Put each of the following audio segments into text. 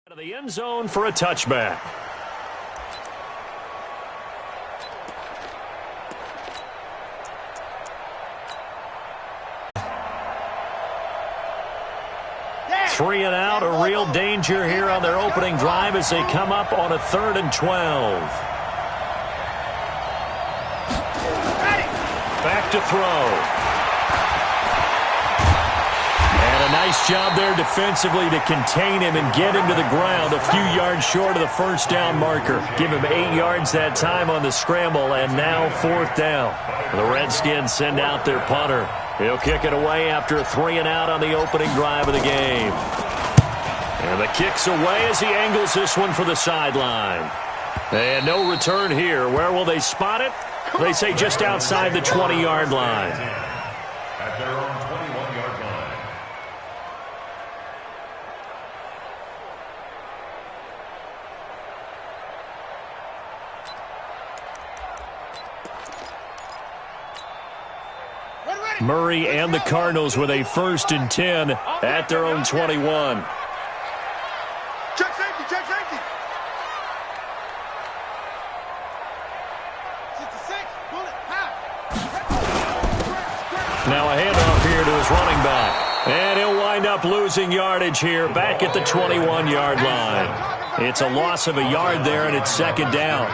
To the end zone for a touchback. Three and out, a real danger here on their opening drive as they come up on a 3rd and 12. Back to throw. Nice job there defensively to contain him and get him to the ground a few yards short of the first down marker. Give him 8 yards that time on the scramble, and now 4th down. The Redskins send out their punter. He'll kick it away after a 3 and out on the opening drive of the game. And the kick's away as he angles this one for the sideline. And no return here. Where will they spot it? They say just outside the 20-yard line. At their own 21-yard line. Murray and the Cardinals with a 1st and 10 at their own 21. Check safety, check safety. 66, bullet, half. Now a handoff here to his running back. And he'll wind up losing yardage here back at the 21-yard line. It's a loss of a yard there, and it's 2nd down.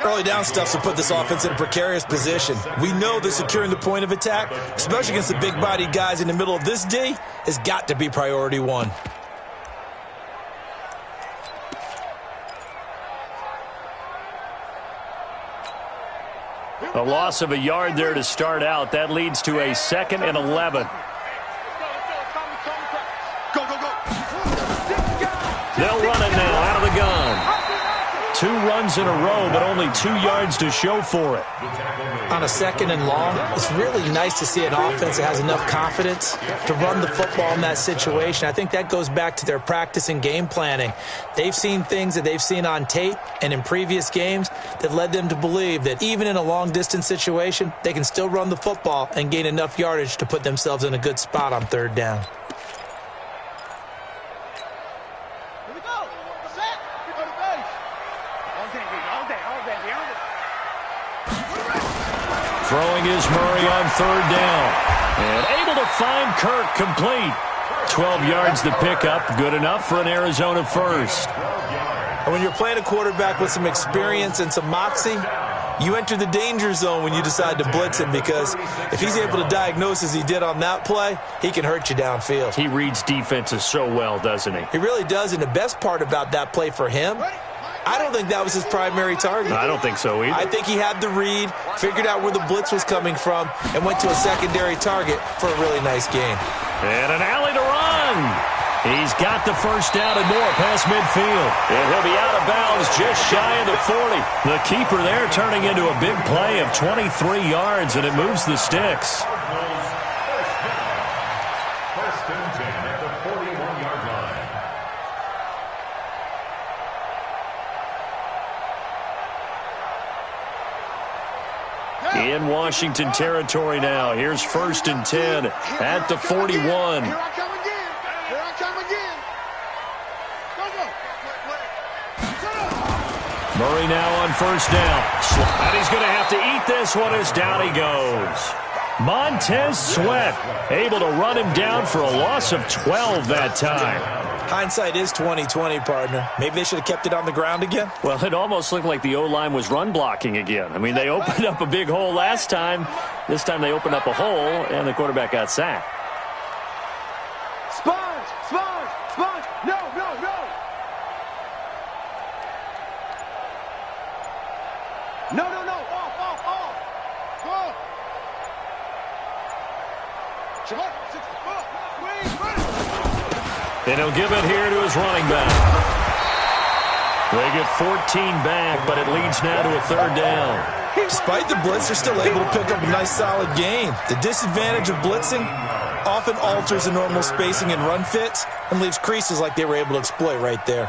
Early down stuff to put this offense in a precarious position. We know that securing the point of attack, especially against the big-bodied guys in the middle of this D, has got to be priority one. A loss of a yard there to start out. That leads to a 2nd and 11. Go, go, go. They'll run it now out of the gun. 2 runs in a row, but only 2 yards to show for it. On a 2nd and long, it's really nice to see an offense that has enough confidence to run the football in that situation. I think that goes back to their practice and game planning. They've seen things that they've seen on tape and in previous games that led them to believe that even in a long-distance situation, they can still run the football and gain enough yardage to put themselves in a good spot on 3rd down. Throwing is Murray on 3rd down. And able to find Kirk complete. 12 yards the pickup. Good enough for an Arizona 1st. And when you're playing a quarterback with some experience and some moxie, you enter the danger zone when you decide to blitz him, because if he's able to diagnose as he did on that play, he can hurt you downfield. He reads defenses so well, doesn't he? He really does, and the best part about that play for him, I don't think that was his primary target. I don't think so either. I think he had the read, figured out where the blitz was coming from, and went to a secondary target for a really nice gain. And an alley to run. He's got the first down and more past midfield. And he'll be out of bounds just shy of the 40. The keeper there turning into a big play of 23 yards, and it moves the sticks. First and 10 at the 41-yard line. In Washington territory now. Here's 1st and 10 at the 41. Here I come again. Here I come again. Go, go. Murray now on 1st down. And he's going to have to eat this one as down he goes. Montez Sweat able to run him down for a loss of 12 that time. Hindsight is 20/20, partner. Maybe they should have kept it on the ground again. Well, it almost looked like the O-line was run blocking again. I mean, they opened up a big hole last time. This time they opened up a hole, and the quarterback got sacked. Sponge, sponge, sponge. No, no, no. No, no, no. Off, off, off. Off. Shabbat, 64. Wait, run it. And he'll give it here to his running back. They get 14 back, but it leads now to a 3rd down. Despite the blitz, they're still able to pick up a nice solid gain. The disadvantage of blitzing often alters the normal spacing and run fits and leaves creases like they were able to exploit right there.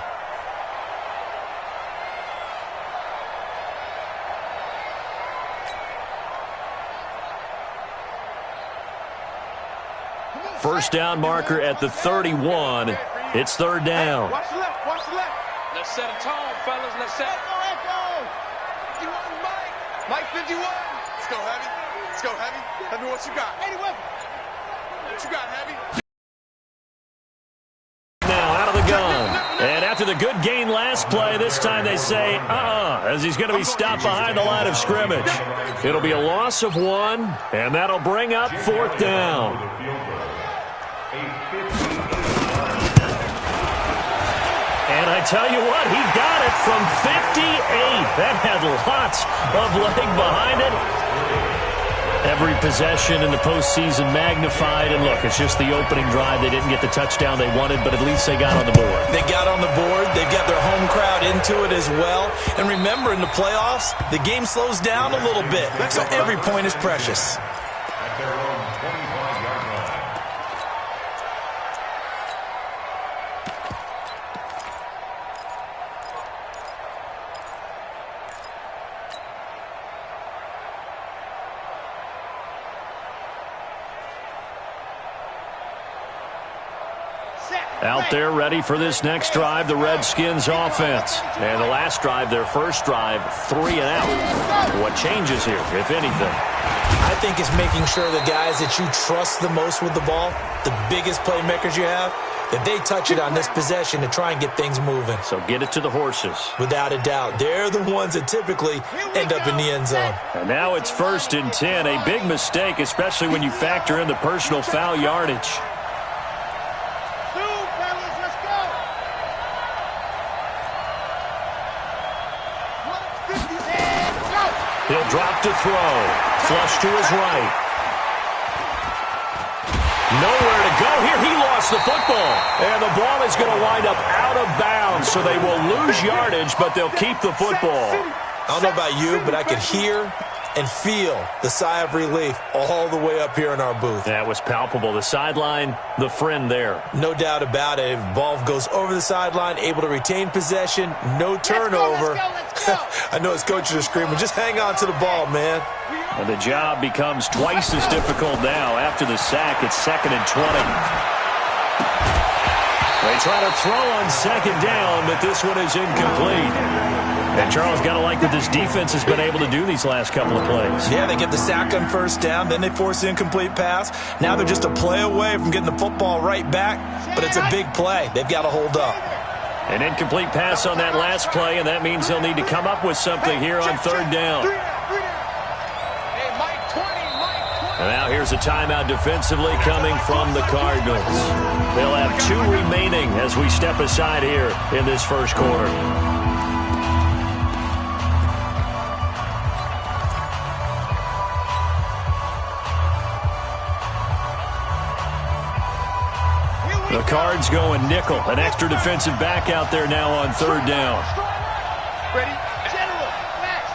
First down marker at the 31. It's third down. Watch the left. Watch the left. Let's set a tone, fellas. Let's set. Echo. 51, Mike. Mike 51. Let's go, Heavy. Let's go, Heavy. Heavy, what you got? 80 weapon. What you got, Heavy? Now out of the gun. And after the good gain last play, this time they say, as he's going to be stopped behind the line of scrimmage. It'll be a loss of 1, and that'll bring up fourth down. And I tell you what, he got it from 58. That had lots of leg behind it. Every possession in the postseason magnified. And look, it's just the opening drive. They didn't get the touchdown they wanted, but at least they got on the board. They got on the board. They've got their home crowd into it as well. And remember, in the playoffs, the game slows down a little bit. So every point is precious. At their own 25-yard line. Out there ready for this next drive, the Redskins offense. And the last drive, their first drive, 3 and out. What changes here, if anything? I think it's making sure the guys that you trust the most with the ball, the biggest playmakers you have, that they touch it on this possession to try and get things moving. So get it to the horses. Without a doubt. They're the ones that typically end up in the end zone. And now it's 1st and 10. A big mistake, especially when you factor in the personal foul yardage. He'll drop to throw. Flush to his right. Nowhere to go here. He lost the football. And the ball is going to wind up out of bounds, so they will lose yardage, but they'll keep the football. I don't know about you, but I could hear and feel the sigh of relief all the way up here in our booth. That was palpable. The sideline, the friend there. No doubt about it. If the ball goes over the sideline, able to retain possession, no turnover. Let's go. I know his coaches are screaming, just hang on to the ball, man. And the job becomes twice as difficult now. After the sack, it's 2nd and 20. They try to throw on 2nd down, but this one is incomplete. And Charles, got to like what this defense has been able to do these last couple of plays. Yeah, they get the sack on 1st down, then they force the incomplete pass. Now they're just a play away from getting the football right back, but it's a big play. They've got to hold up. An incomplete pass on that last play, and that means they'll need to come up with something here on 3rd down. And now here's a timeout defensively coming from the Cardinals. They'll have 2 remaining as we step aside here in this first quarter. The Cards going nickel. An extra defensive back out there now on 3rd down. Ready? General. Max.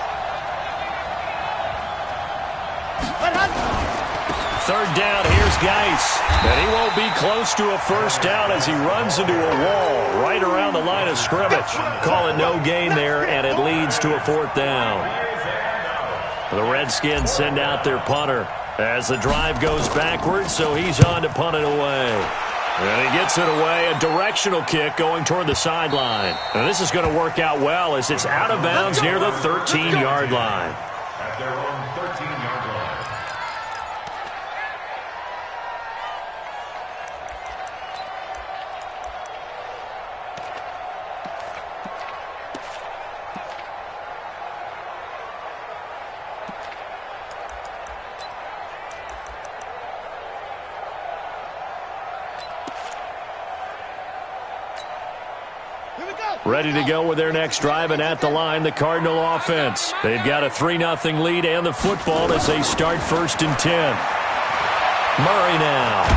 3rd down, here's Geis. And he won't be close to a 1st down as he runs into a wall right around the line of scrimmage. Call it no gain there, and it leads to a 4th down. The Redskins send out their punter as the drive goes backwards, so he's on to punt it away. And he gets it away, a directional kick going toward the sideline. And this is going to work out well as it's out of bounds near the 13-yard line. At their own 13-yard line. Ready to go with their next drive, and at the line, the Cardinal offense. They've got a 3-0 lead and the football as they start 1st and 10. Murray now.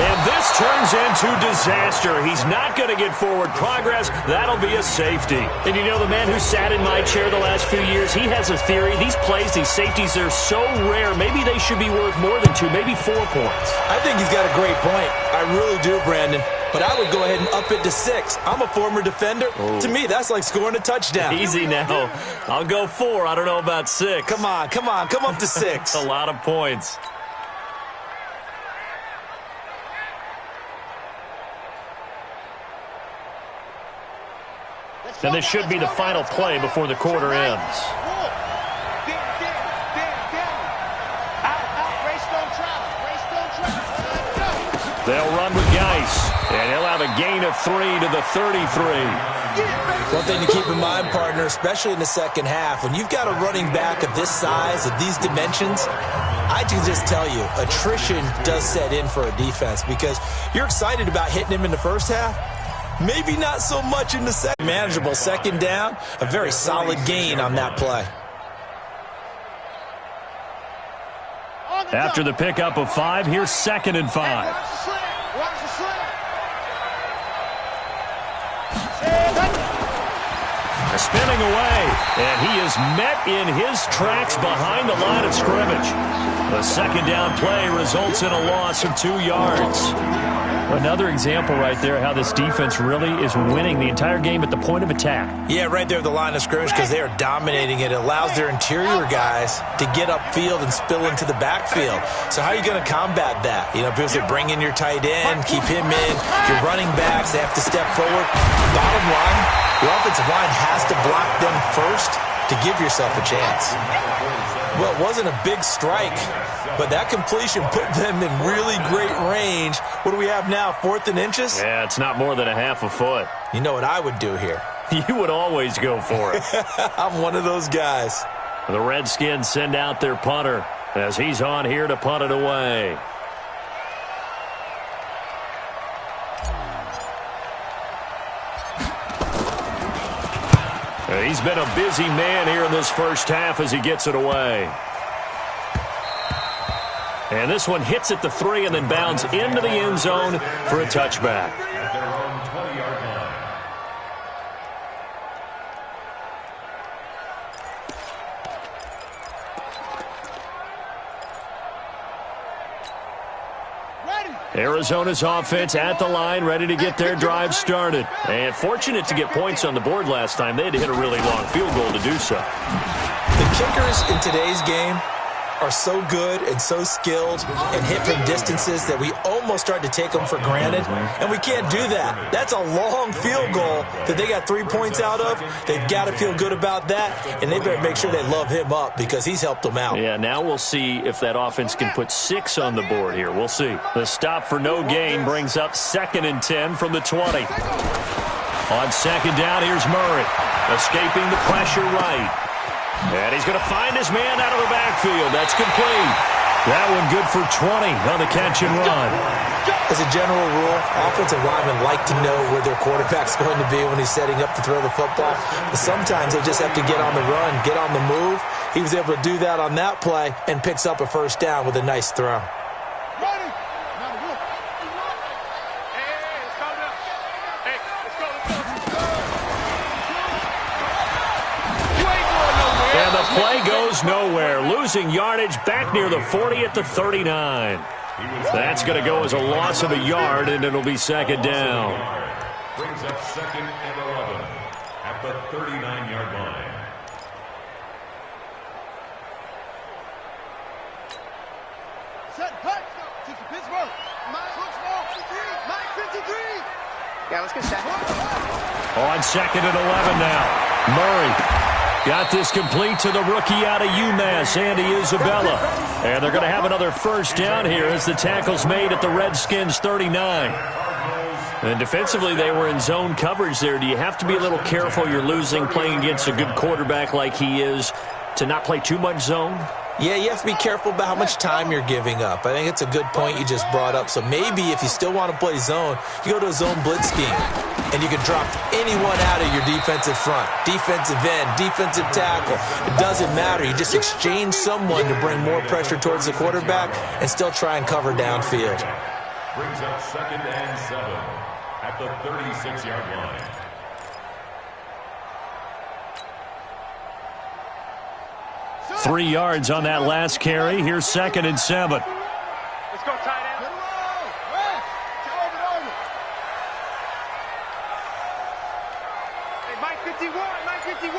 And this turns into disaster. He's not going to get forward progress. That'll be a safety. And you know, the man who sat in my chair the last few years, he has a theory. These plays, these safeties, they're so rare. Maybe they should be worth more than 2, maybe 4 points. I think he's got a great point. I really do, Brandon. But I would go ahead and up it to 6. I'm a former defender. To me, that's like scoring a touchdown. Easy now. I'll go 4. I don't know about 6. Come on. Come up to 6. A lot of points. And this should be the final play before the quarter ends. They'll run with Geis, and he'll have a gain of 3 to the 33. One thing to keep in mind, partner, especially in the second half, when you've got a running back of this size, of these dimensions, I can just tell you, attrition does set in for a defense because you're excited about hitting him in the first half. Maybe not so much in the second. Manageable second down, a very solid gain on that play. After the pickup of 5, here's 2nd and 5. Watch the slant. Spinning away, and he is met in his tracks behind the line of scrimmage. The second down play results in a loss of 2 yards. Another example right there how this defense really is winning the entire game at the point of attack. Yeah, right there at the line of scrimmage because they are dominating it. It allows their interior guys to get upfield and spill into the backfield. So how are you going to combat that? You know, people say bring in your tight end, keep him in. Your running backs, they have to step forward. Bottom line, the offensive line has to block them first to give yourself a chance. Well, it wasn't a big strike, but that completion put them in really great range. What do we have now, 4th and inches? Yeah, it's not more than a half a foot. You know what I would do here? You would always go for it. I'm one of those guys. The Redskins send out their punter as he's on here to punt it away. He's been a busy man here in this first half as he gets it away. And this one hits at the 3 and then bounds into the end zone for a touchback. At their own 20-yard line. Arizona's offense at the line, ready to get their drive started. And fortunate to get points on the board last time. They had to hit a really long field goal to do so. The kickers in today's game are so good and so skilled and hit from distances that we almost start to take them for granted, and we can't do that. That's a long field goal that they got 3 points out of. They've got to feel good about that, and they better make sure they love him up because he's helped them out. Yeah, now we'll see if that offense can put 6 on the board here. We'll see. The stop for no gain brings up 2nd and 10 from the 20. On 2nd down, here's Murray, escaping the pressure right. And he's going to find his man out of the backfield. That's complete. That one good for 20 on the catch and run. As a general rule, offensive linemen like to know where their quarterback's going to be when he's setting up to throw the football. But sometimes they just have to get on the run, get on the move. He was able to do that on that play and picks up a first down with a nice throw. And the play goes nowhere. Losing yardage back near the 40 at the 39. That's going to go as a loss of a yard, and it'll be 2nd down. Brings up 2nd and 11 at the 39-yard line. Set, cut. To Pittsburgh. Mike looks small. Mike 53. Yeah, let's get set. On 2nd and 11 now. Murray got this complete to the rookie out of UMass, Andy Isabella. And they're going to have another first down here as the tackle's made at the Redskins 39. And defensively, they were in zone coverage there. Do you have to be a little careful? You're losing playing against a good quarterback like he is to not play too much zone? Yeah, you have to be careful about how much time you're giving up. I think it's a good point you just brought up. So maybe if you still want to play zone, you go to a zone blitz scheme. And you can drop anyone out of your defensive front, defensive end, defensive tackle. It doesn't matter. You just exchange someone to bring more pressure towards the quarterback and still try and cover downfield. Brings up 2nd and 7 at the 36-yard line. Three yards on that last carry. Here's 2nd and 7. Let's go tight end. Hey, Mike 51, Mike 51.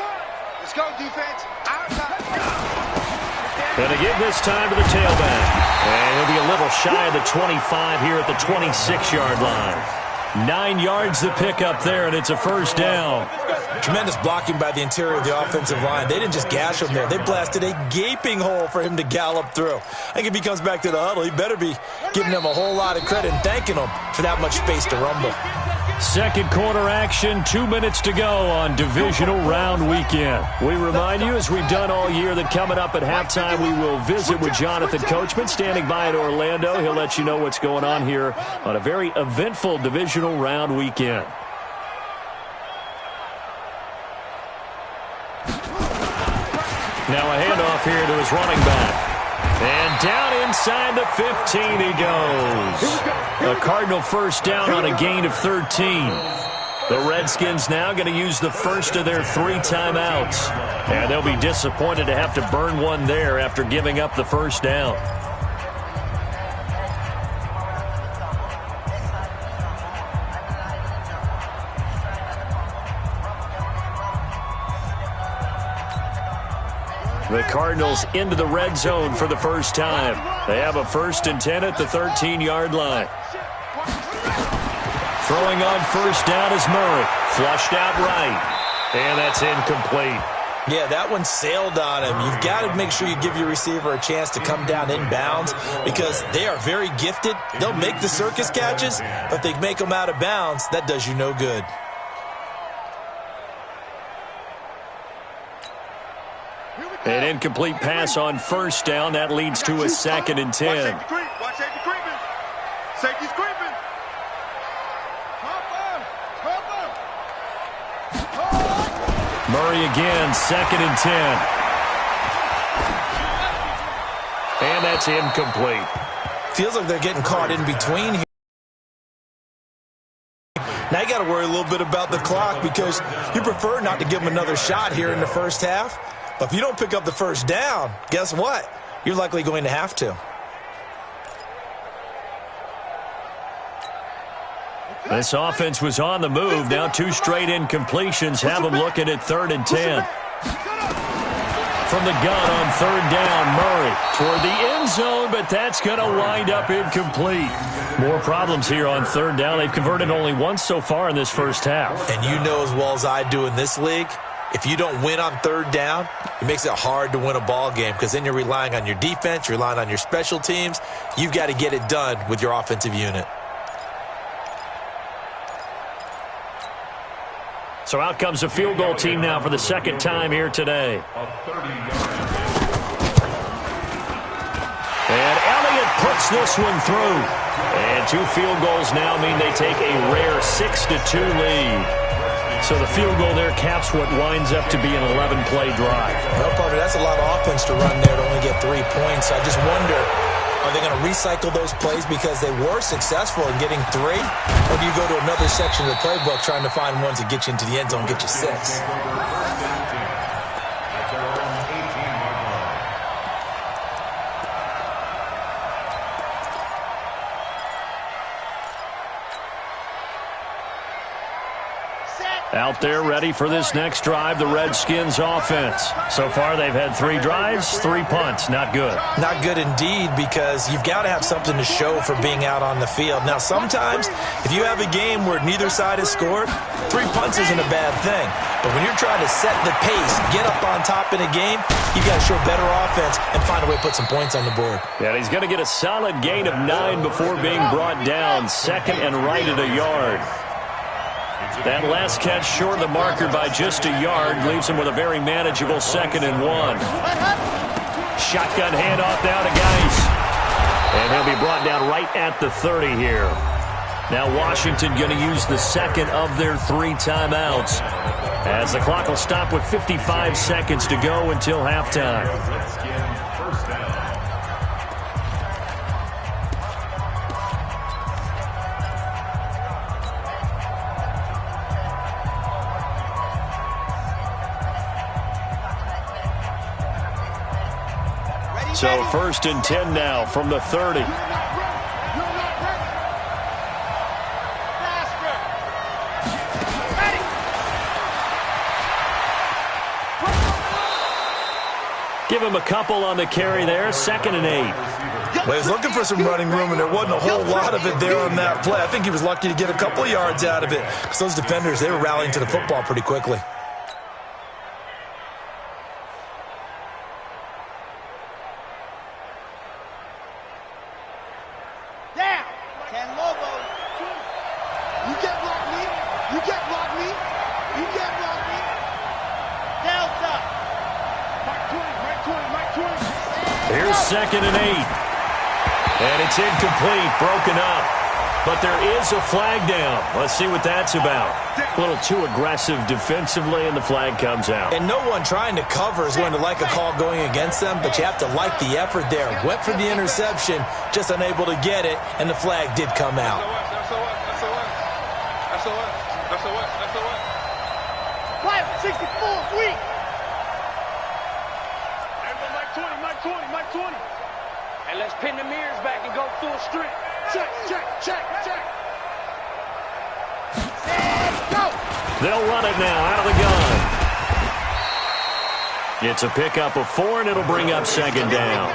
Let's go, defense. Outside. Going to give this time to the tailback. And he'll be a little shy of the 25 here at the 26-yard line. 9 yards to pick up there, and it's a first down. Tremendous blocking by the interior of the offensive line. They didn't just gash him there. They blasted a gaping hole for him to gallop through. I think if he comes back to the huddle, he better be giving them a whole lot of credit and thanking them for that much space to rumble. Second quarter action, 2 minutes to go on divisional round weekend. We remind you, as we've done all year, that coming up at halftime, we will visit with Jonathan Coachman, standing by in Orlando. He'll let you know what's going on here on a very eventful divisional round weekend. Now a handoff here to his running back. And down inside the 15 he goes. A Cardinal first down on a gain of 13. The Redskins now going to use the first of their 3 timeouts. And they'll be disappointed to have to burn one there after giving up the first down. The Cardinals into the red zone for the first time. They have a 1st and 10 at the 13-yard line. Throwing on first down is Murray. Flushed out right. And that's incomplete. Yeah, that one sailed on him. You've got to make sure you give your receiver a chance to come down inbounds because they are very gifted. They'll make the circus catches, but if they make them out of bounds, that does you no good. An incomplete pass on first down. That leads to a 2nd and 10. Watch safety creeping. Safety's creeping. Murray again, 2nd and 10. And that's incomplete. Feels like they're getting caught in between here. Now you got to worry a little bit about the clock because you prefer not to give them another shot here in the first half. But if you don't pick up the first down, guess what? You're likely going to have to. This offense was on the move. Now 2 straight incompletions have them looking at 3rd and 10. From the gun on 3rd down, Murray toward the end zone, but that's going to wind up incomplete. More problems here on 3rd down. They've converted only once so far in this first half. And you know as well as I do in this league, if you don't win on 3rd down, it makes it hard to win a ball game because then you're relying on your defense, you're relying on your special teams. You've got to get it done with your offensive unit. So out comes the field goal team now for the 2nd time here today. And Elliott puts this one through. And 2 field goals now mean they take a rare 6-2 lead. So the field goal there caps what winds up to be an 11-play drive. Well, partner, that's a lot of offense to run there to only get 3 points. I just wonder, are they going to recycle those plays because they were successful in getting 3? Or do you go to another section of the playbook trying to find ones that get you into the end zone, get you 6? Out there ready for this next drive, the Redskins offense. So far they've had 3 drives, 3 punts. Not good. Not good indeed because you've got to have something to show for being out on the field. Now sometimes if you have a game where neither side has scored, 3 punts isn't a bad thing. But when you're trying to set the pace, get up on top in a game, you've got to show better offense and find a way to put some points on the board. Yeah, he's going to get a solid gain of 9 before being brought down. 2nd and right at a yard. That last catch short of the marker by just a yard leaves him with a very manageable 2nd and 1. Shotgun handoff down to Geis. And he'll be brought down right at the 30 here. Now Washington going to use the 2nd of their 3 timeouts as the clock will stop with 55 seconds to go until halftime. So 1st and 10 now from the 30. Give him a couple on the carry there. 2nd and 8. Well, he was looking for some running room, and there wasn't a whole lot of it there on that play. I think he was lucky to get a couple of yards out of it because those defenders, they were rallying to the football pretty quickly. You can't block me. You can't block me. You can't block me. Delta. Mike 20. Here's 2nd and 8. And it's incomplete, broken up. But there is a flag down. Let's see what that's about. A little too aggressive defensively, and the flag comes out. And no one trying to cover is going to like a call going against them, but you have to like the effort there. Went for the interception, just unable to get it, and the flag did come out. Fire 64, weak. Mike 20. And let's pin the mirrors back and go full strength. Check. Go. They'll run it now out of the gun. It's a pickup of 4, and it'll bring up 2nd down.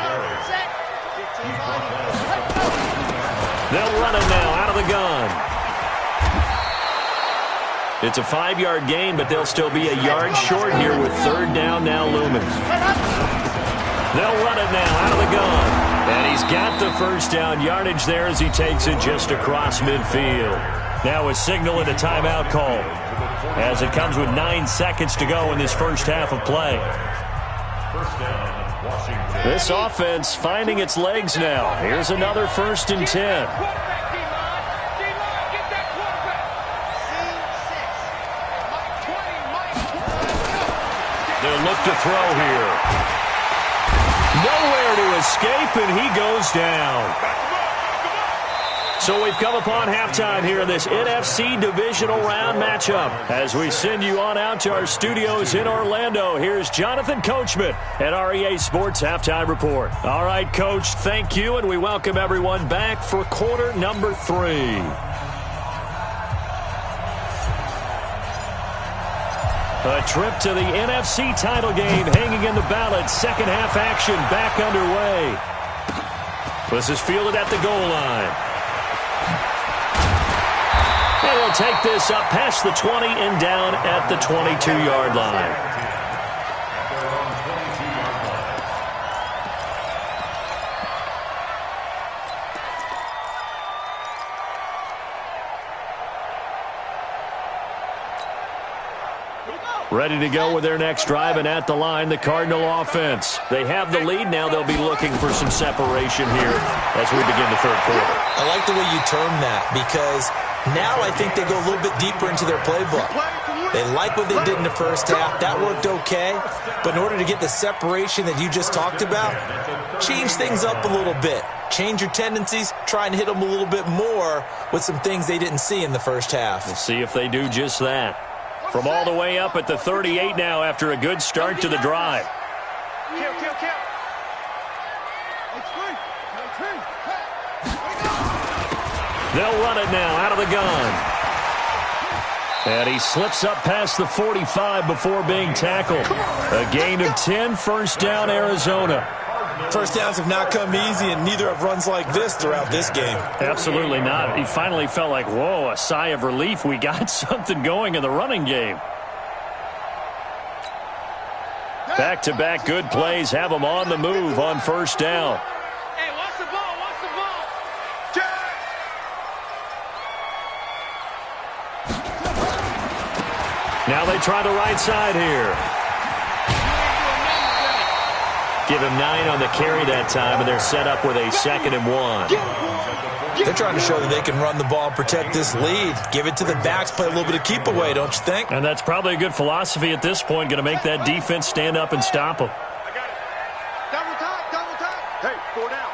They'll run it now out of the gun. It's a 5-yard gain, but they'll still be a yard short here with 3rd down now looming. They'll run it now out of the gun. And he's got the first down yardage there as he takes it just across midfield. Now a signal and a timeout call as it comes with 9 seconds to go in this first half of play. This offense finding its legs now. Here's another 1st and 10. They'll look to throw here. Nowhere to escape, and he goes down. So we've come upon halftime here in this NFC Divisional Round matchup. As we send you on out to our studios in Orlando, here's Jonathan Coachman at REA Sports Halftime Report. All right, Coach, thank you, and we welcome everyone back for quarter number 3. A trip to the NFC title game hanging in the balance. Second half action back underway. This is fielded at the goal line. And he'll take this up past the 20 and down at the 22-yard line. Ready to go with their next drive, and at the line, the Cardinal offense. They have the lead. Now they'll be looking for some separation here as we begin the third quarter. I like the way you term that, because now I think they go a little bit deeper into their playbook. They like what they did in the first half. That worked okay. But in order to get the separation that you just talked about, change things up a little bit. Change your tendencies. Try and hit them a little bit more with some things they didn't see in the first half. We'll see if they do just that. From all the way up at the 38 now after a good start to the drive. Kill. They'll run it now out of the gun. And he slips up past the 45 before being tackled. A gain of 10, first down Arizona. First downs have not come easy, and neither have runs like this throughout this game. Absolutely not. He finally felt like, whoa, a sigh of relief. We got something going in the running game. Back-to-back good plays have him on the move on first down. Hey, watch the ball. Now they try the right side here. Give him 9 on the carry that time, and they're set up with a 2nd and 1. They're trying to show that they can run the ball and protect this lead. Give it to the backs, play a little bit of keep away, don't you think? And that's probably a good philosophy at this point, going to make that defense stand up and stop them. I got it. Double time. Hey, 4 down.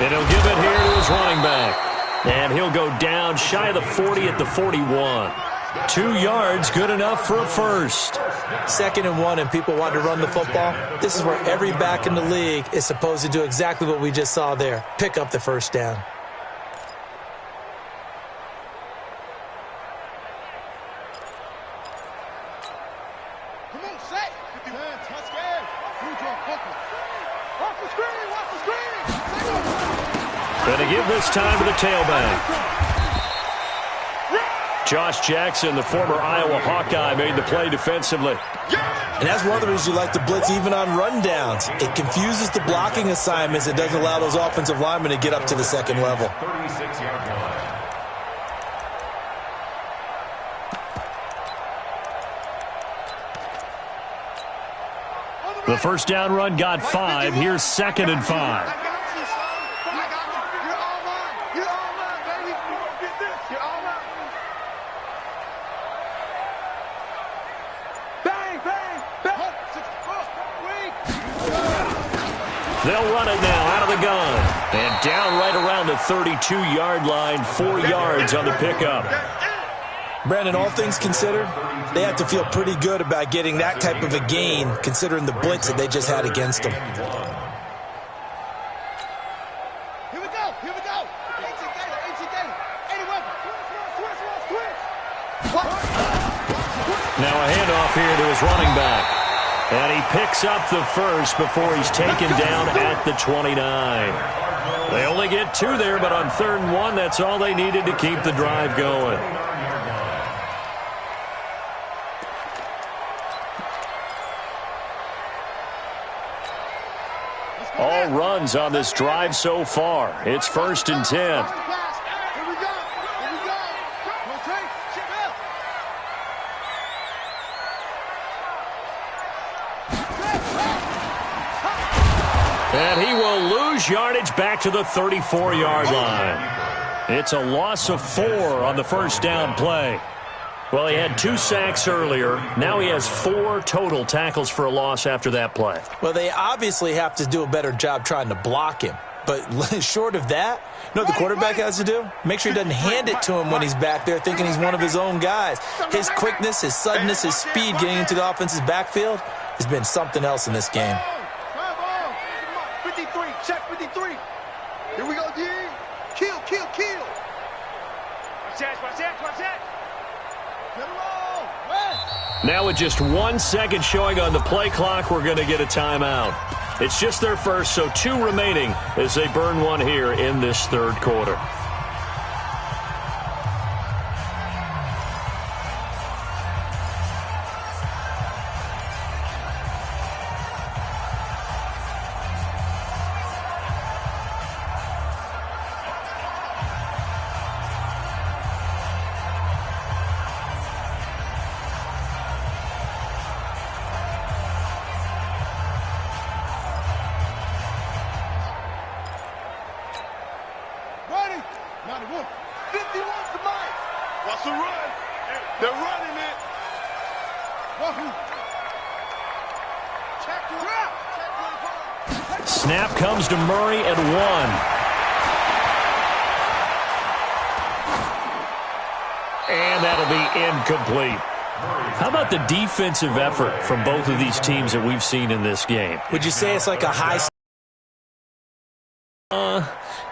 And he'll give it here to his running back. And he'll go down shy of the 40 at the 41. 2 yards, good enough for a first. 2nd and 1, and people want to run the football. This is where every back in the league is supposed to do exactly what we just saw there. Pick up the first down. Come on, set. Touchdown. Watch the screen. Going to give this time to the tailback. Josh Jackson, the former Iowa Hawkeye, made the play defensively. And that's one of the reasons you like to blitz even on rundowns. It confuses the blocking assignments. It doesn't allow those offensive linemen to get up to the second level. 36-yard line. The first down run got 5. Here's 2nd and 5. They'll run it now out of the gun. And down right around the 32-yard line, 4 yards on the pickup. Brandon, all things considered, they have to feel pretty good about getting that type of a gain, considering the blitz that they just had against them. Here we go. Here we go. 18 Gator. 80 weapon. Switch. Now a handoff here to his running back. And he picks up the first before he's taken down at the 29. They only get 2 there, but on 3rd and 1, that's all they needed to keep the drive going. All runs on this drive so far. It's 1st and 10. And he will lose yardage back to the 34-yard line. It's a loss of 4 on the first down play. Well, he had 2 sacks earlier. Now he has 4 total tackles for a loss after that play. Well, they obviously have to do a better job trying to block him. But short of that, you know what the quarterback has to do? Make sure he doesn't hand it to him when he's back there thinking he's one of his own guys. His quickness, his suddenness, his speed getting into the offense's backfield has been something else in this game. 53, check 53. Here we go, D. Kill. Watch that. Get him on. Now with just 1 second showing on the play clock, we're going to get a timeout. It's just their first, so 2 remaining as they burn 1 here in this 3rd quarter. Snap comes to Murray at 1. And that'll be incomplete. How about the defensive effort from both of these teams that we've seen in this game? Would you say it's like a high...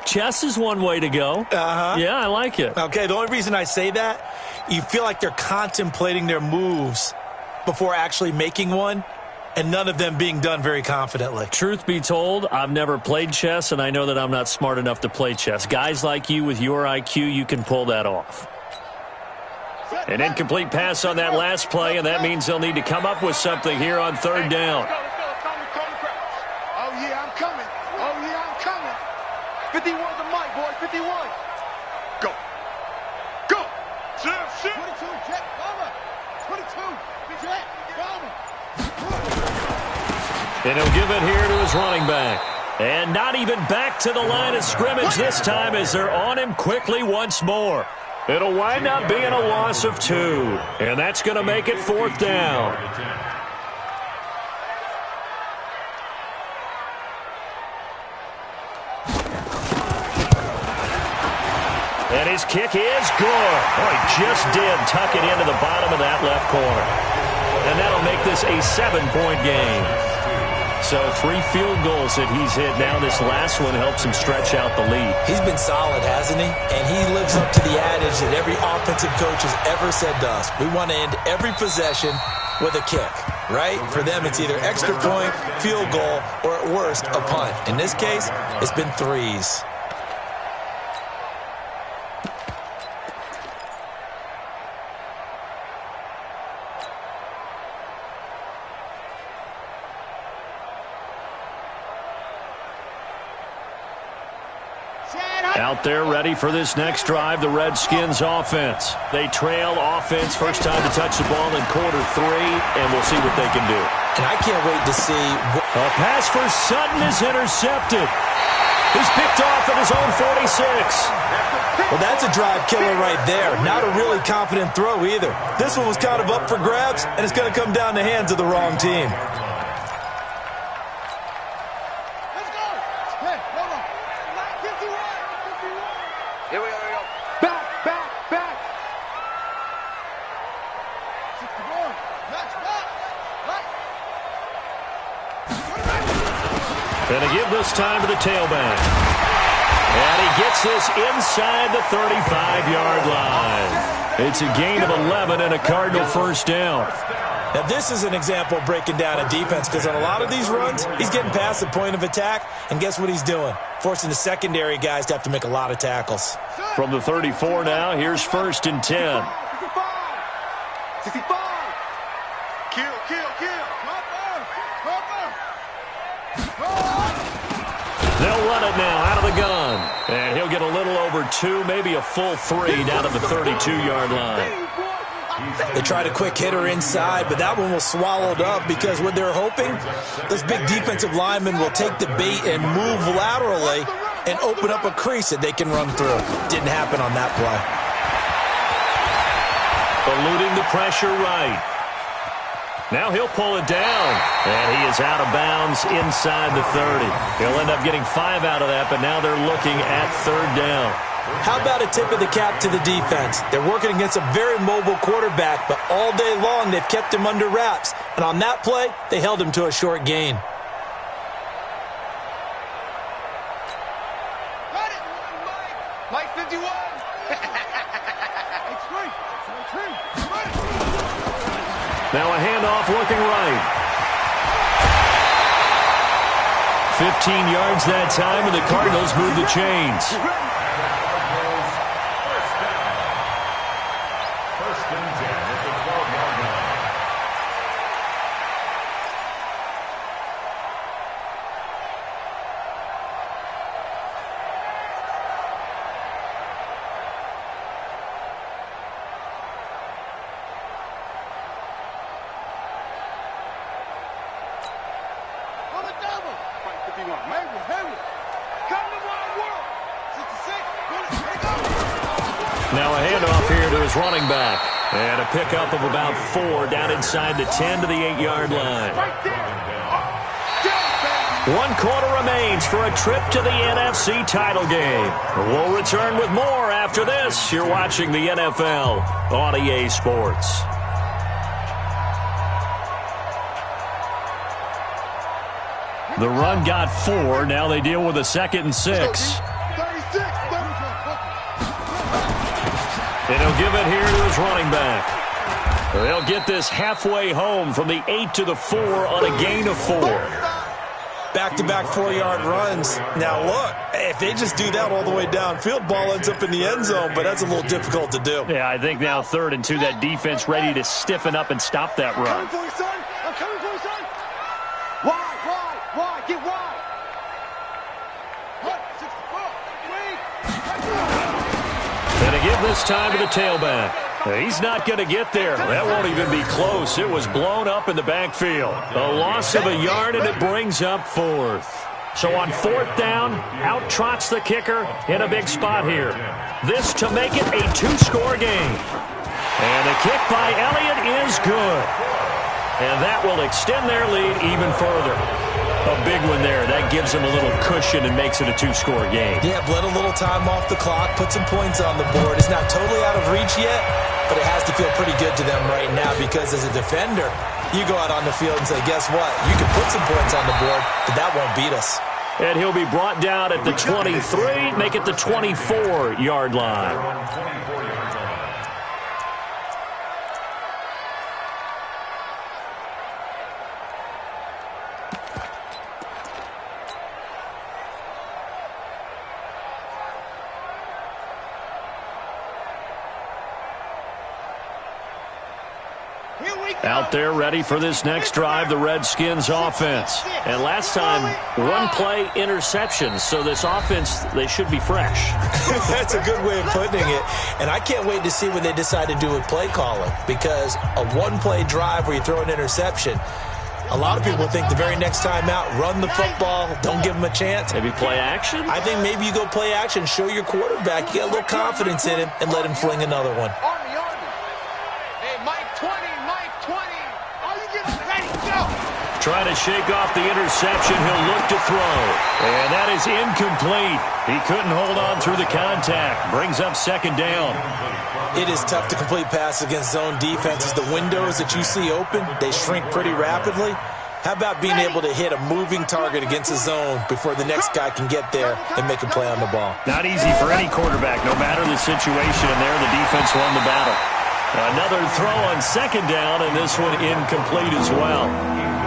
Chess is one way to go. Yeah, I like it. Okay, the only reason I say that, you feel like they're contemplating their moves before actually making one, and none of them being done very confidently. Truth be told, I've never played chess, and I know that I'm not smart enough to play chess. Guys like you with your IQ, you can pull that off. An incomplete pass on that last play, and that means they'll need to come up with something here on 3rd down. Oh, yeah, I'm coming. 51 the mic, boy. 51. Go. 22, Jet. Bomber. 22. Jet. Bomber. And he'll give it here to his running back. And not even back to the line of scrimmage this time as they're on him quickly once more. It'll wind up being a loss of 2. And that's going to make it 4th down. And his kick is good. Oh, he just did tuck it into the bottom of that left corner. And that'll make this a 7-point game. So 3 field goals that he's hit now. This last one helps him stretch out the lead. He's been solid, hasn't he? And he lives up to the adage that every offensive coach has ever said to us. We want to end every possession with a kick, right? For them, it's either extra point, field goal, or at worst, a punt. In this case, it's been 3s. Out there ready for this next drive, the Redskins offense. They trail offense, first time to touch the ball in quarter 3, and we'll see what they can do. And I can't wait to see. A pass for Sutton is intercepted. He's picked off at his own 46. Well, that's a drive killer right there. Not a really confident throw either. This one was kind of up for grabs, and it's going to come down the hands of the wrong team. Let's go. Hey, hold on. 51. Here we go. Back. 61. Match back. Right. And to give this time to the tailback. And he gets this inside the 35-yard line. It's a gain of 11 and a Cardinal first down. Now, this is an example of breaking down a defense because on a lot of these runs, he's getting past the point of attack, and guess what he's doing? Forcing the secondary guys to have to make a lot of tackles. From the 34 now, here's 1st and 10. 65. Kill. They'll run it now out of the gun. And he'll get a little over 2, maybe a full 3 down at the 32-yard line. They tried a quick hitter inside, but that one was swallowed up because what they're hoping, those big defensive linemen will take the bait and move laterally and open up a crease that they can run through. Didn't happen on that play. Eluding the pressure right. Now he'll pull it down, and he is out of bounds inside the 30. He'll end up getting 5 out of that, but now they're looking at 3rd down. How about a tip of the cap to the defense? They're working against a very mobile quarterback, but all day long they've kept him under wraps. And on that play, they held him to a short gain. Mike 51. Now a handoff looking right. 15 yards that time, and the Cardinals move the chains. First and 10 at the 12-yard line. On the double. 51. Hayward. Come to my world. 66. Now a handoff here to his running back. And a pickup of about 4 down inside the 10 to the 8-yard line. Right there. 1 quarter remains for a trip to the NFC title game. We'll return with more after this. You're watching the NFL on EA Sports. The run got 4. Now they deal with a 2nd and 6. 36. And he'll give it here to his running back. They'll get this halfway home from the 8 to the 4 on a gain of 4. Back-to-back 4-yard runs. Now, look, if they just do that all the way downfield, ball ends up in the end zone, but that's a little difficult to do. Yeah, I think now 3rd and 2, that defense ready to stiffen up and stop that run. I'm coming for you, son. Wide. Get wide. 64. And to give this time to the tailback. He's not going to get there. That won't even be close. It was blown up in the backfield. A loss of a yard, and it brings up 4th. So on 4th down, out trots the kicker in a big spot here. This to make it a 2-score game. And the kick by Elliott is good. And that will extend their lead even further. A big one there. That gives them a little cushion and makes it a 2-score game. Yeah, bled a little time off the clock, put some points on the board. It's not totally out of reach yet, but it has to feel pretty good to them right now because as a defender, you go out on the field and say, guess what? You can put some points on the board, but that won't beat us. And he'll be brought down at the 23, make it the 24-yard line. Out there ready for this next drive, the Redskins offense. And last time, one play interception. So this offense, they should be fresh. That's a good way of putting it. And I can't wait to see what they decide to do with play calling, because a one-play drive where you throw an interception, a lot of people think the very next time out, run the football, don't give them a chance. Maybe play action? I think maybe you go play action, show your quarterback, you get a little confidence in him, and let him fling another one. Hey, Mike 20, Mike 20. Are you getting ready? Go! Trying to shake off the interception. He'll look to throw. And that is incomplete. He couldn't hold on through the contact. Brings up second down. It is tough to complete passes against zone defenses. The windows that you see open, they shrink pretty rapidly. How about being able to hit a moving target against a zone before the next guy can get there and make a play on the ball? Not easy for any quarterback, no matter the situation. And there, the defense won the battle. Another throw on second down, and this one incomplete as well.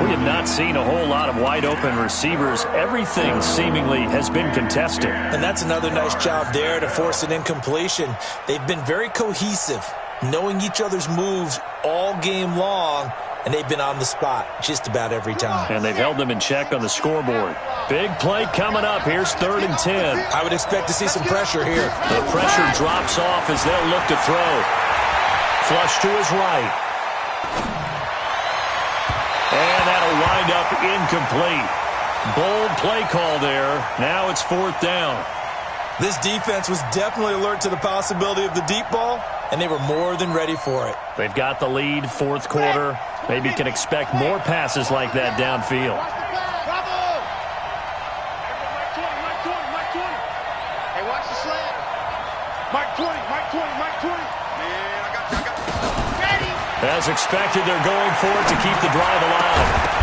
We have not seen a whole lot of wide-open receivers. Everything seemingly has been contested. And that's another nice job there to force an incompletion. They've been very cohesive, knowing each other's moves all game long, and they've been on the spot just about every time. And they've held them in check on the scoreboard. Big play coming up. Here's 3rd and 10. I would expect to see some pressure here. The pressure drops off as they'll look to throw. Flush to his right. And that'll wind up incomplete. Bold play call there. Now it's 4th down. This defense was definitely alert to the possibility of the deep ball, and they were more than ready for it. They've got the lead, 4th quarter. Maybe can expect more passes like that downfield. Bravo! Mike 20, Mike 20, Mike 20. Hey, watch the slant. Mike 20, Mike 20, Mike 20. Man, I got you. Ready? As expected, they're going for it to keep the drive alive.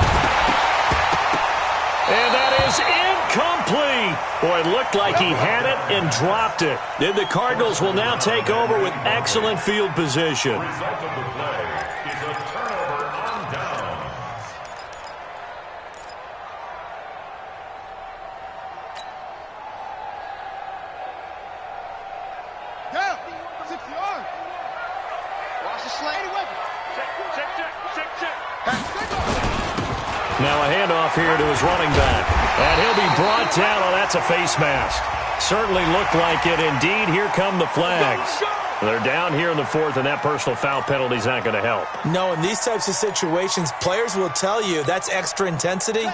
And that is incomplete. Boy, it looked like he had it and dropped it. Then the Cardinals will now take over with excellent field position. The result of the play is a turnover on downs. Down. 60 yards. Watch the slant. Check. Now a handoff here to his running back. And he'll be brought down. Oh, that's a face mask. Certainly looked like it. Indeed, here come the flags. They're down here in the 4th, and that personal foul penalty is not going to help. No, in these types of situations, players will tell you that's extra intensity.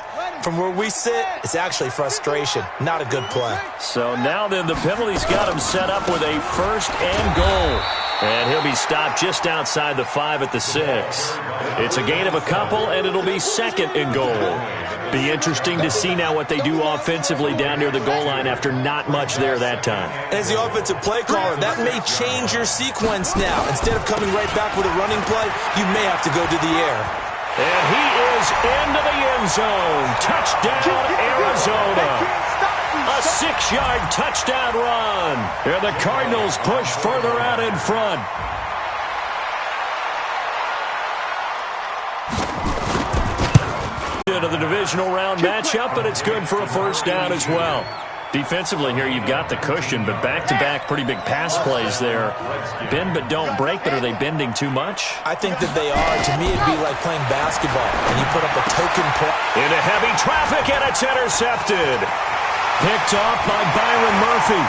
From where we sit, it's actually frustration. Not a good play. So now then, the penalty's got him set up with a 1st and goal. And he'll be stopped just outside the 5 at the 6. It's a gain of a couple, and it'll be 2nd and goal. Be interesting to see now what they do offensively down near the goal line after not much there that time. As the offensive play caller, that may change your sequence now. Instead of coming right back with a running play, you may have to go to the air. And he is into the end zone. Touchdown, Arizona. A 6-yard touchdown run. And the Cardinals push further out in front. Into the divisional round matchup, but it's good for a 1st down as well. Defensively here, you've got the cushion, but back-to-back pretty big pass plays there. Bend but don't break, but are they bending too much? I think that they are. To me, it'd be like playing basketball, and you put up a token play. Into heavy traffic, and it's intercepted. Picked off by Byron Murphy.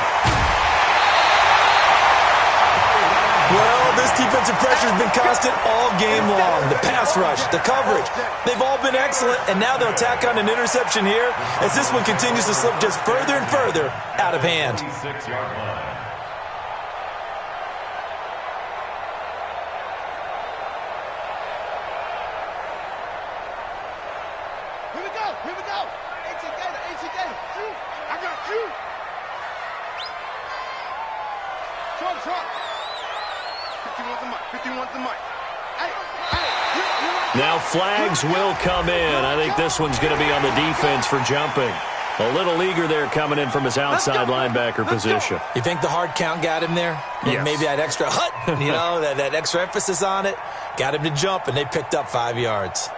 Well, this defensive pressure has been constant all game long. The pass rush, the coverage, they've all been excellent, and now they'll tack on an interception here as this one continues to slip just further and further out of hand. 6-yard line. Here we go. AC Gator. Shoot. I got you. Short. 51's the mic. Now flags will come in. I think this one's going to be on the defense for jumping. A little eager there coming in from his outside linebacker position. You think the hard count got him there? Yes. Maybe that extra that extra emphasis on it got him to jump, and they picked up 5 yards.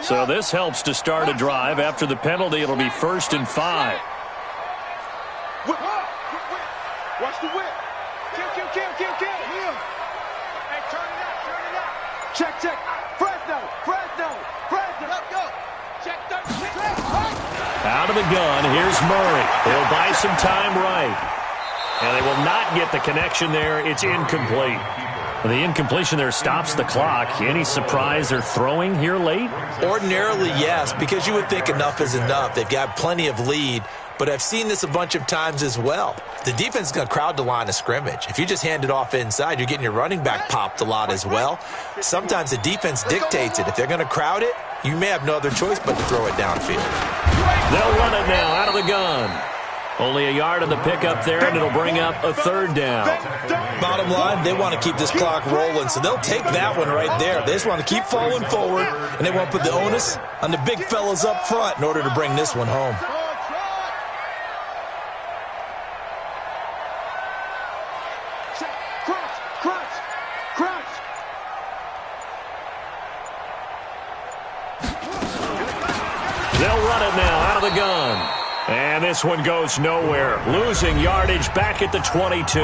So this helps to start a drive. After the penalty, it'll be 1st and 5. Whip. Watch the whip. Kill. Hey, turn it out. Check. Fresno. Go. Check 36. Out of the gun, here's Murray. He'll buy some time right. And they will not get the connection there. It's incomplete. The incompletion there stops the clock. Any surprise they're throwing here late? Ordinarily, yes, because you would think enough is enough. They've got plenty of lead, but I've seen this a bunch of times as well. The defense is going to crowd the line of scrimmage. If you just hand it off inside, you're getting your running back popped a lot as well. Sometimes the defense dictates it. If they're going to crowd it, you may have no other choice but to throw it downfield. They'll run it now out of the gun. Only a yard on the pickup there, and it'll bring up a third down. Bottom line, they want to keep this clock rolling, so they'll take that one right there. They just want to keep falling forward, and they want to put the onus on the big fellas up front in order to bring this one home. Crunch. They'll run it now out of the gun. And this one goes nowhere. Losing yardage back at the 22.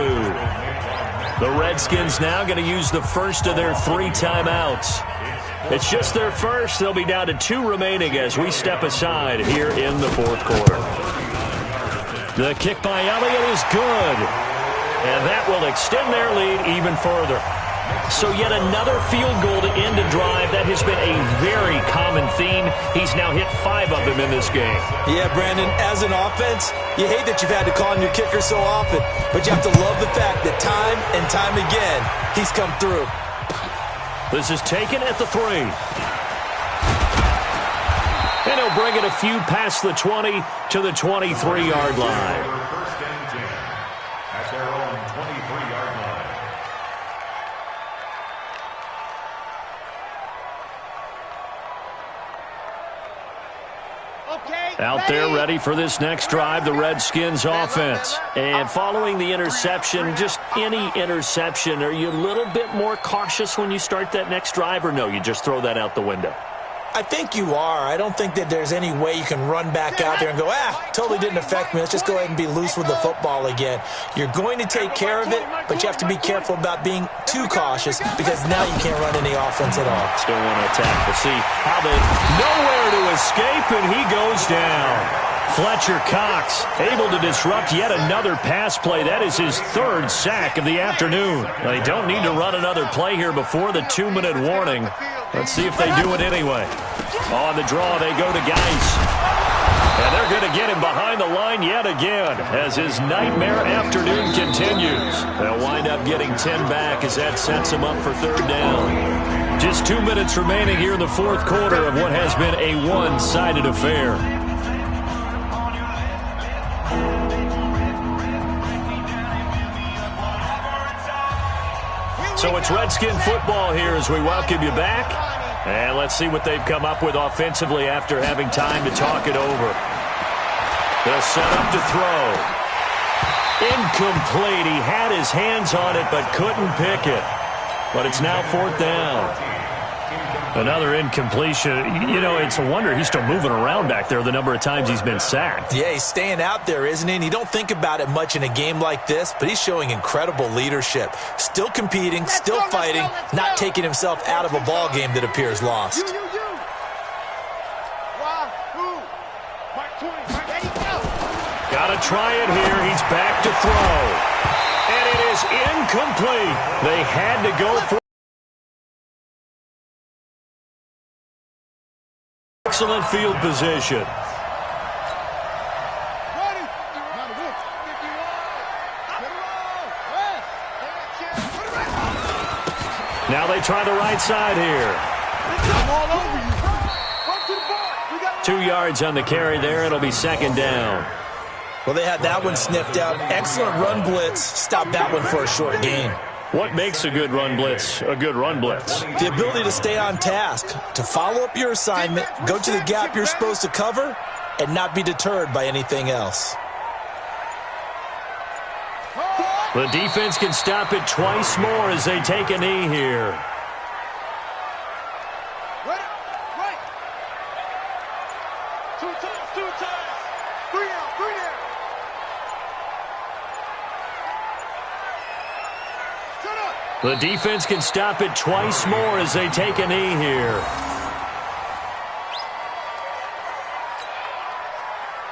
The Redskins now going to use the first of their 3 timeouts. It's just their first. They'll be down to 2 remaining as we step aside here in the fourth quarter. The kick by Elliott is good. And that will extend their lead even further. So yet another field goal to end a drive. That has been a very common theme. He's now hit 5 of them in this game. Yeah, Brandon, as an offense, you hate that you've had to call on your kicker so often, but you have to love the fact that time and time again, he's come through. This is taken at the 3. And he'll bring it a few past the 20 to the 23-yard line. First and 10 at their own 23-yard line. Out there ready for this next drive, the Redskins offense. And following the interception, just any interception, are you a little bit more cautious when you start that next drive, or no, you just throw that out the window? I think you are. I don't think that there's any way you can run back out there and go, totally didn't affect me. Let's just go ahead and be loose with the football again. You're going to take care of it, but you have to be careful about being too cautious because now you can't run any offense at all. Still want to attack. We'll see how they nowhere to escape, and he goes down. Fletcher Cox able to disrupt yet another pass play. That is his 3rd sack of the afternoon. They don't need to run another play here before the 2-minute warning. Let's see if they do it anyway. On the draw, they go to Geis. And they're going to get him behind the line yet again as his nightmare afternoon continues. They'll wind up getting 10 back as that sets him up for 3rd down. Just 2 minutes remaining here in the fourth quarter of what has been a one-sided affair. So it's Redskin football here as we welcome you back. And let's see what they've come up with offensively after having time to talk it over. They'll set up to throw. Incomplete. He had his hands on it but couldn't pick it. But it's now 4th down. Another incompletion. You know, it's a wonder he's still moving around back there the number of times he's been sacked. Yeah, he's staying out there, isn't he? And you don't think about it much in a game like this, but he's showing incredible leadership. Still competing, still fighting, not taking himself out of a ball game that appears lost. Got to try it here. He's back to throw. And it is incomplete. They had to go for excellent field position. Now they try the right side here. 2 yards on the carry there. It'll be 2nd down. Well, they had that one sniffed out. Excellent run blitz. Stop that one for a short gain. What makes a good run blitz a good run blitz? The ability to stay on task, to follow up your assignment, go to the gap you're supposed to cover, and not be deterred by anything else. The defense can stop it twice more as they take a knee here. The defense can stop it twice more as they take a knee here.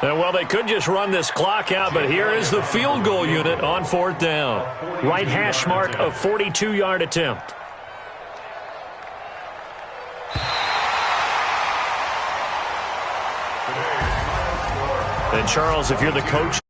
And, well, they could just run this clock out, but here is the field goal unit on 4th down. Right hash mark, a 42-yard attempt. And, Charles, if you're the coach